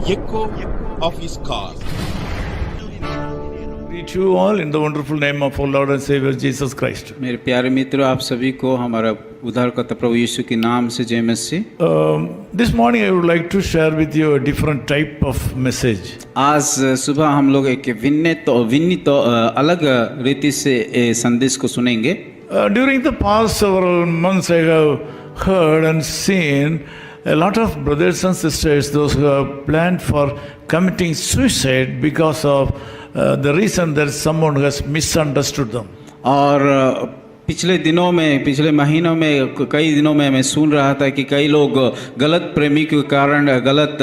echo of his call. Greet you all in the wonderful name of our Lord and Savior Jesus Christ. मेरे प्यारे मित्रों, आप सभी को हमारा उद्धारकर्ता प्रभु यीशु के नाम से जय मसीह। This morning I would like to share with you a different type of message. आज सुबह हम लोग एक विन्नित अलग रीति से संदेश को सुनेंगे। During the past several months I have heard and seen a lot of brothers and sisters, those who have planned for committing suicide because of the reason that someone has misunderstood them. और पिछले महीनों में कई दिनों में मैं सुन रहा था कि कई लोग गलत प्रेमी के कारण, गलत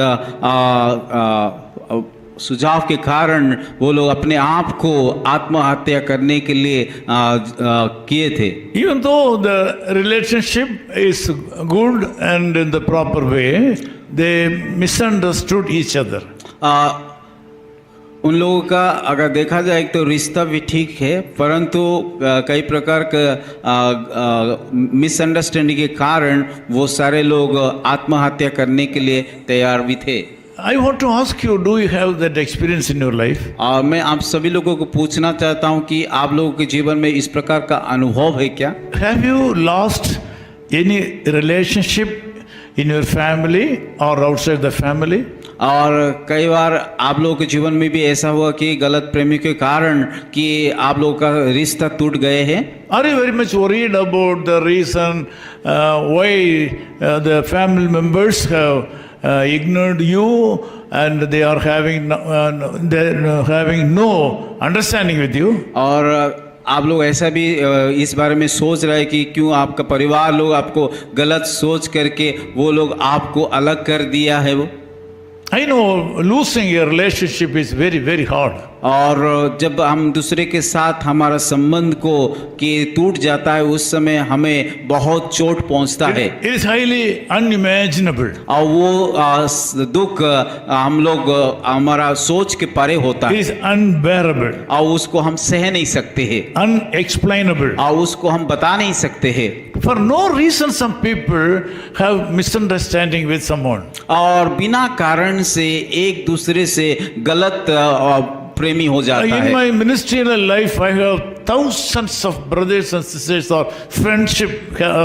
सुझाव के कारण वो लोग अपने आप को आत्महत्या करने के लिए किए थे। Even though the relationship is good and in the proper way, they misunderstood each other. उन लोगों का अगर देखा जाए तो रिश्ता भी ठीक है, परंतु कई प्रकार का मिसअंडरस्टैंडिंग के कारण वो सारे लोग आत्महत्या करने के लिए तैयार भी थे। I want to ask you, do you have that experience in your life? मैं आप सभी लोगों को पूछना चाहता हूं कि आप लोगों के जीवन में इस प्रकार का अनुभव है क्या? Have you lost any relationship in your family or outside the family? और कई बार आप लोगों के जीवन में भी ऐसा हुआ कि गलत प्रेमी के कारण कि आप लोगों का रिश्ता टूट गए हैं? Are you very much worried about the reason why the family members have ignored you and they are having no understanding with you? और आप लोग ऐसा भी इस बारे में सोच रहे हैं कि क्यों आपका परिवार लोग आपको गलत सोच करके वो लोग आपको अलग कर दिया है वो? I know losing a relationship is very, very hard. और जब हम दूसरे के साथ हमारा संबंध को कि टूट जाता है उस समय हमें बहुत चोट पहुंचता है। It is highly unimaginable. और वो दुख हम लोग हमारा सोच के परे होता It है। is unbearable. और उसको हम सह नहीं सकते हैं। Unexplainable. और उसको हम बता नहीं सकते हैं। For no reason some people have misunderstanding with someone. और बिना कारण से एक दूसरे से गलत प्रेमी हो जाता है। In my ministerial life, I have thousands of brothers and sisters or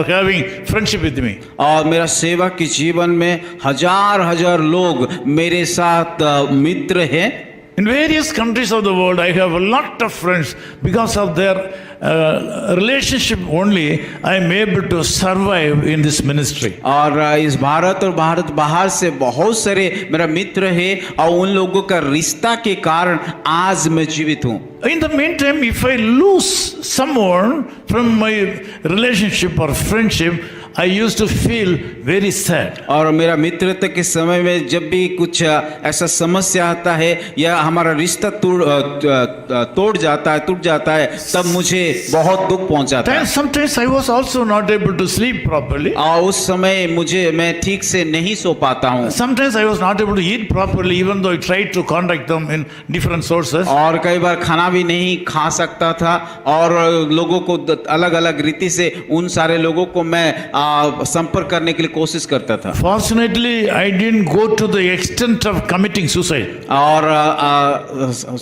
having friendship with me. और मेरा सेवा के जीवन में हजार लोग मेरे साथ मित्र हैं। In various countries of the world, I have a lot of friends. Because of their relationship only, I am able to survive in this ministry. और इस भारत और भारत बाहर से बहुत सारे मेरा मित्र है और उन लोगों का रिश्ता के कारण आज मैं जीवित हूँ। In the meantime, if I lose someone from my relationship or friendship, I used to feel very sad. और मेरा मित्रता के समय में जब भी कुछ ऐसा समस्या आता है या हमारा रिश्ता टूट जाता है तब मुझे बहुत दुख पहुंचाता है। Sometimes I was also not able to sleep properly. और उस समय मैं ठीक से नहीं सो पाता हूँ। Sometimes I was not able to eat properly, even though I tried to contact them in different sources. और कई बार खाना भी नहीं खा सकता था और लोगों को अलग रीति से उन सारे लोगों को मैं संपर्क करने के लिए कोशिश करता था। Fortunately, I didn't go to the extent of committing suicide. और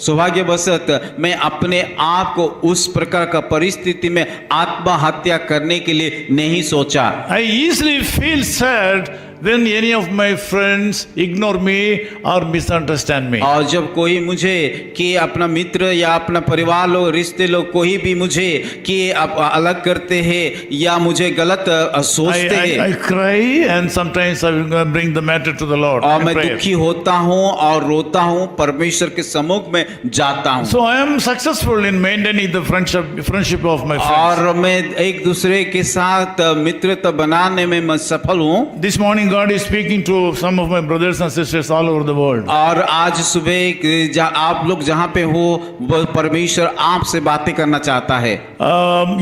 सौभाग्यवशत मैं अपने आप को उस प्रकार का परिस्थिति में आत्महत्या करने के लिए नहीं सोचा। I easily feel sad when any of my friends ignore me or misunderstand me. और जब कोई मुझे कि अपना मित्र या अपना परिवार लोग रिश्ते लोग कोई भी मुझे कि अलग करते हैं या मुझे गलत सोचते हैं, I cry and sometimes I will bring the matter to the Lord. और मैं दुखी होता हूँ और रोता हूँ, परमेश्वर के सम्मुख में जाता हूँ। So I am successful in maintaining the friendship of my friends. और मैं एक दूसरे के साथ मित्रता बनाने में मैं सफल हूँ। This morning God is speaking to some of my brothers and sisters all over the world. और आज सुबह आप लोग जहाँ पे हो वो परमेश्वर आपसे बातें करना चाहता है।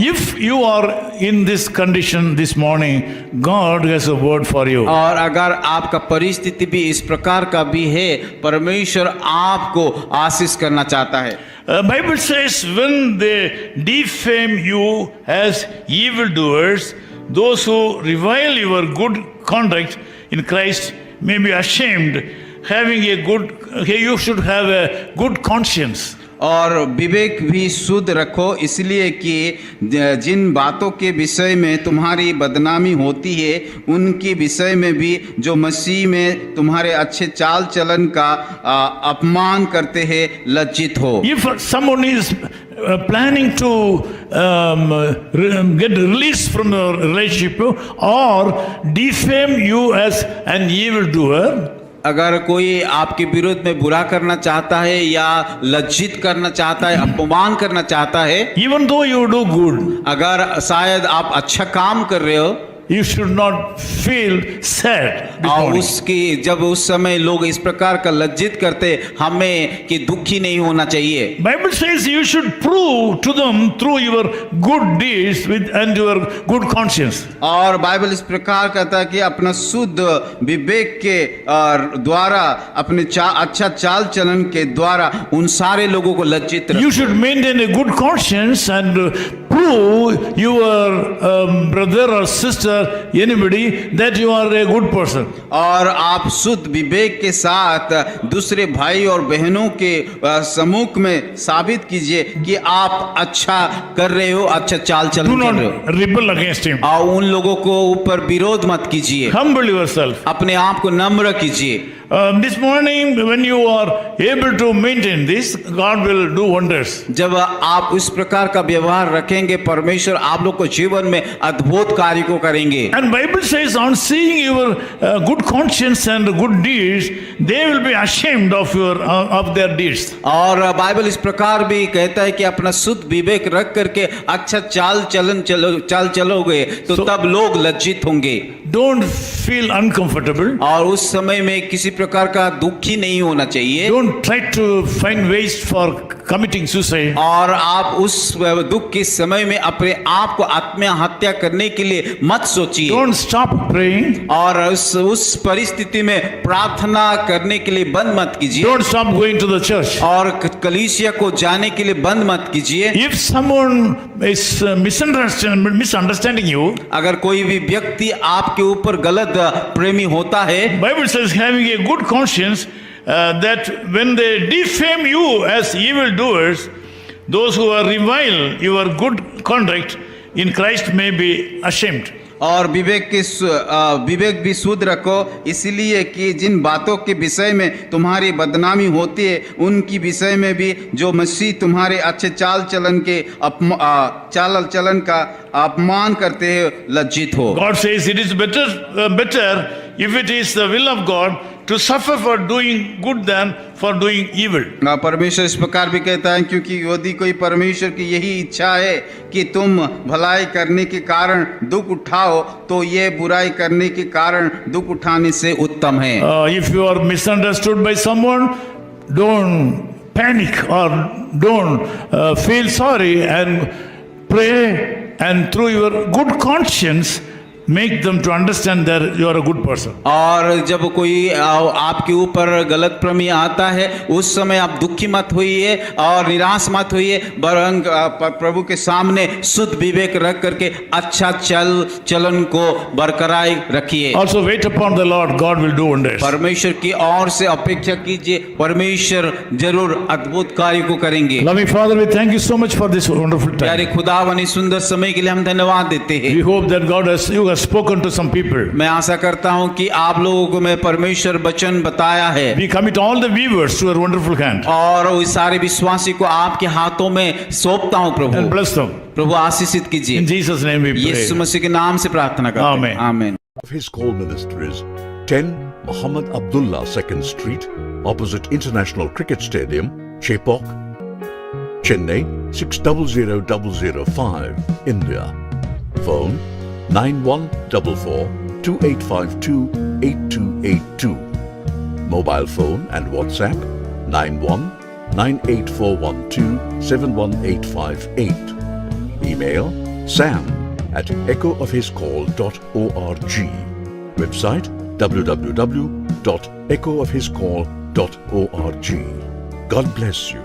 If you are in this condition this morning, God has a word for you. और अगर आपका परिस्थिति भी इस प्रकार का भी है, परमेश्वर आपको आशीष करना चाहता है। Bible says when they defame you as evildoers, those who revile your good conduct in Christ may be ashamed having a good, you should have a good conscience. और विवेक भी शुद्ध रखो, इसलिए कि जिन बातों के विषय में तुम्हारी बदनामी होती है उनके विषय में भी जो मसीह में तुम्हारे अच्छे चाल चलन का अपमान करते हैं लज्जित हो। If someone is planning to get released from the relationship or defame you as an evildoer, अगर कोई आपके विरोध में बुरा करना चाहता है या लज्जित करना चाहता है, अपमान करना चाहता है, even though you do good, अगर शायद आप अच्छा काम कर रहे हो, you should not feel sad. और उसकी जब उस समय लोग इस प्रकार का लज्जित करते, हमें कि दुखी नहीं होना चाहिए। Bible says you should prove to them through your good deeds with and your good conscience. और बाइबल इस प्रकार कहता है कि अपना शुद्ध विवेक के द्वारा, अपने अच्छा चाल चलन के द्वारा उन सारे लोगों को लज्जित You should maintain a good conscience and prove your brother or sister, anybody, that you are a good person. और आप शुद्ध विवेक के साथ दूसरे भाई और बहनों के सम्मुख में साबित कीजिए कि आप अच्छा कर रहे हो, अच्छा चाल Do चलन कर not रहे हो, rebel against him. और उन लोगों को ऊपर विरोध मत कीजिए, Humble yourself. अपने आप को नम्र कीजिए। This morning, when you are able to maintain this, God will do wonders. जब आप इस प्रकार का व्यवहार रखेंगे, परमेश्वर आप लोग को जीवन में अद्भुत कार्य को करेंगे। And Bible says, on seeing your good conscience and good deeds, they will be ashamed of their deeds. और बाइबल इस प्रकार भी कहता है कि अपना शुद्ध विवेक रख करके अच्छा चाल चलोगे तो तब लोग लज्जित होंगे। Don't feel uncomfortable. और उस समय में किसी प्रकार का दुखी नहीं होना चाहिए। Don't try to find ways for committing suicide. और आप उस दुख के समय में अपने आप को आत्महत्या करने के लिए मत सोचिए। Don't stop praying. और उस परिस्थिति में प्रार्थना करने के लिए बंद मत कीजिए। Don't stop going to the church. और कलीसिया को जाने के लिए बंद मत कीजिए। If someone is misunderstanding you, अगर कोई भी व्यक्ति आपके ऊपर गलत प्रेमी होता है, Bible says having a good conscience, that when they defame you as evildoers, those who are revile your good conduct in Christ may be ashamed. और विवेक भी शुद्ध रखो, इसलिए कि जिन बातों के विषय में तुम्हारी बदनामी होती है उनकी विषय में भी जो मसीह तुम्हारे अच्छे चाल चलन का अपमान करते हैं लज्जित हो। God says it is better if it is the will of God to suffer for doing good than for doing evil. परमेश्वर इस प्रकार भी कहता है, क्योंकि यदि कोई परमेश्वर की यही इच्छा है कि तुम भलाई करने के कारण दुख उठाओ, तो ये बुराई करने के कारण दुख उठाने से उत्तम है। If you are misunderstood by someone, don't panic or don't feel sorry, and pray, and through your good conscience make them to understand that you are a good person. और जब कोई आपके ऊपर गलत प्रमी आता है, उस समय आप दुखी मत होइए और निराश मत होइए, वरन प्रभु के सामने शुद्ध विवेक रख करके अच्छा चलन को बरकरार रखिए। Also wait upon the Lord, God will do wonders. परमेश्वर की ओर से अपेक्षा कीजिए, परमेश्वर जरूर अद्भुत कार्य को करेंगे। Loving Father, we thank you so much for this wonderful time. प्यारे खुदावन, सुंदर समय के लिए हम धन्यवाद देते हैं। We hope that you have spoken to some people. मैं आशा करता हूं कि आप लोगों को मैं परमेश्वर वचन बताया है। We commit all the viewers to your wonderful hand. और उस सारे विश्वासी को आपके हाथों में सौंपता हूं प्रभु। And bless them. प्रभु आशीषित कीजिए। In Jesus' name we pray. यीशु मसीह के नाम से प्रार्थना करते हैं। Amen. आमीन। His call ministries 10 Muhammad Abdullah 2nd Street, opposite International Cricket Stadium, Chepauk, Chennai 600005, India. Phone 9144 2852 8282. Mobile phone and WhatsApp 91 98412 71858. Email sam@echoofhiscall.org. Website www.echoofhiscall.org. God bless you.